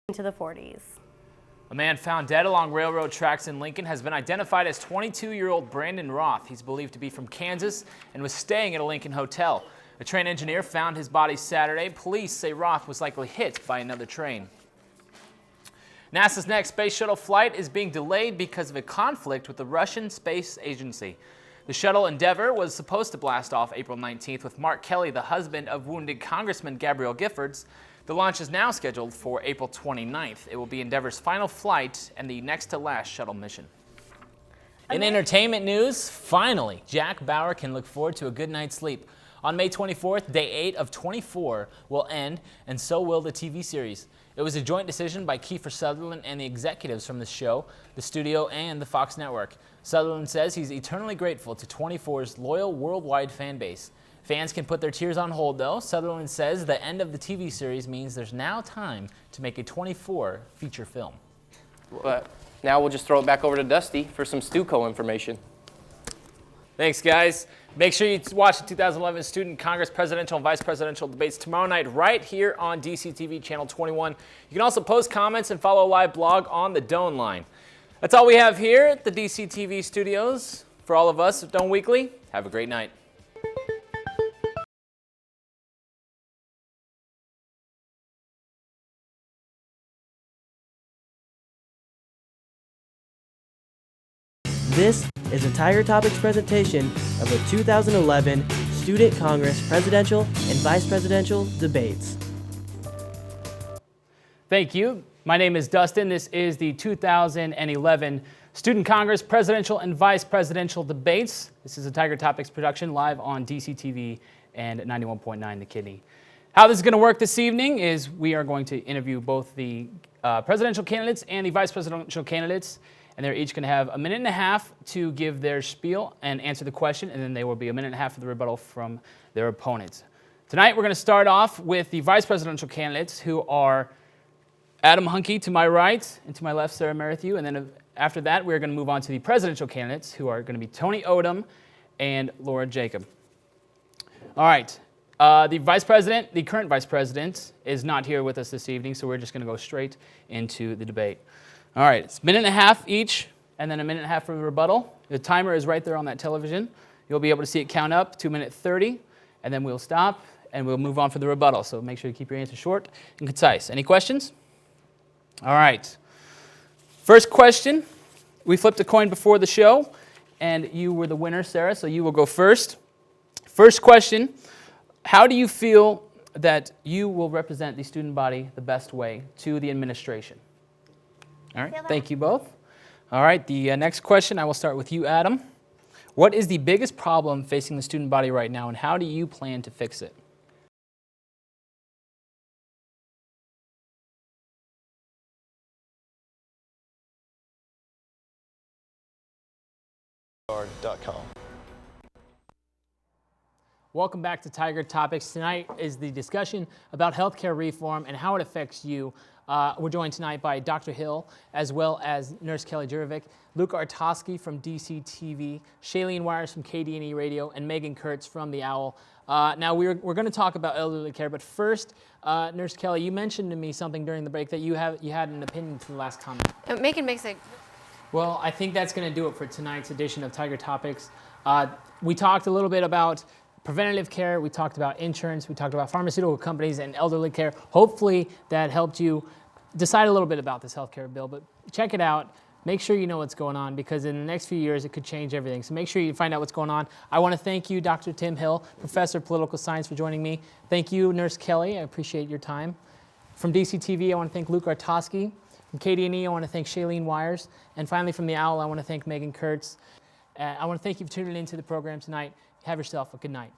into the 40s. A man found dead along railroad tracks in Lincoln has been identified as 22-year-old Brandon Roth. He's believed to be from Kansas and was staying at a Lincoln hotel. A train engineer found his body Saturday. Police say Roth was likely hit by another train. NASA's next space shuttle flight is being delayed because of a conflict with the Russian Space Agency. The shuttle Endeavour was supposed to blast off April 19th with Mark Kelly, the husband of wounded Congressman Gabrielle Giffords. The launch is now scheduled for April 29th. It will be Endeavour's final flight and the next-to-last shuttle mission. In entertainment news, finally, Jack Bauer can look forward to a good night's sleep. On May 24th, day 8 of 24 will end, and so will the TV series. It was a joint decision by Kiefer Sutherland and the executives from the show, the studio, and the Fox network. Sutherland says he's eternally grateful to 24's loyal worldwide fan base. Fans can put their tears on hold, though. Sutherland says the end of the TV series means there's now time to make a 24 feature film. But now we'll just throw it back over to Dusty for some Stuco information. Thanks, guys. Make sure you watch the 2011 Student Congress presidential and vice presidential debates tomorrow night right here on DCTV Channel 21. You can also post comments and follow a live blog on the Doan line. That's all we have here at the DCTV studios. For all of us at Doan Weekly, have a great night. This is a Tiger Topics presentation of the 2011 Student Congress presidential and vice presidential debates. Thank you. My name is Dustin. This is the 2011 Student Congress presidential and vice presidential debates. This is a Tiger Topics production live on DCTV and 91.9 The Kidney. How this is going to work this evening is we are going to interview both the presidential candidates and the vice presidential candidates. And they're each going to have a minute and a half to give their spiel and answer the question, and then there will be a minute and a half for the rebuttal from their opponents. Tonight, we're going to start off with the vice presidential candidates, who are Adam Hunke to my right, and to my left, Sarah Merrithew. And then after that, we're going to move on to the presidential candidates, who are going to be Tony Odom and Laura Jacob. All right. The vice president, the current vice president, is not here with us this evening, so we're just going to go straight into the debate. All right, it's a minute and a half each, and then a minute and a half for the rebuttal. The timer is right there on that television. You'll be able to see it count up, 2:30, and then we'll stop, and we'll move on for the rebuttal. So make sure you keep your answers short and concise. Any questions? All right. First question. We flipped a coin before the show, and you were the winner, Sarah, so you will go first. First question. How do you feel that you will represent the student body the best way to the administration? All right, thank you both. All right, the next question, I will start with you, Adam. What is the biggest problem facing the student body right now, and how do you plan to fix it? Welcome back to Tiger Topics. Tonight is the discussion about healthcare reform and how it affects you. We're joined tonight by Dr. Hill, as well as Nurse Kelly Jurovic, Luke Artosky from DCTV, Shailene Wires from KDNE Radio, and Megan Kurtz from The Owl. Now, we're going to talk about elderly care, but first, Nurse Kelly, you mentioned to me something during the break that you had an opinion to the last comment. Megan makes it. Well, I think that's going to do it for tonight's edition of Tiger Topics. We talked a little bit about preventative care, we talked about insurance, we talked about pharmaceutical companies and elderly care. Hopefully that helped you decide a little bit about this healthcare bill, but check it out. Make sure you know what's going on, because in the next few years it could change everything. So make sure you find out what's going on. I want to thank you, Dr. Tim Hill, Professor of Political Science, for joining me. Thank you, Nurse Kelly. I appreciate your time. From DCTV, I want to thank Luke Artosky. From KDNE, I want to thank Shailene Wires. And finally, from The Owl, I want to thank Megan Kurtz. I want to thank you for tuning into the program tonight. Have yourself a good night.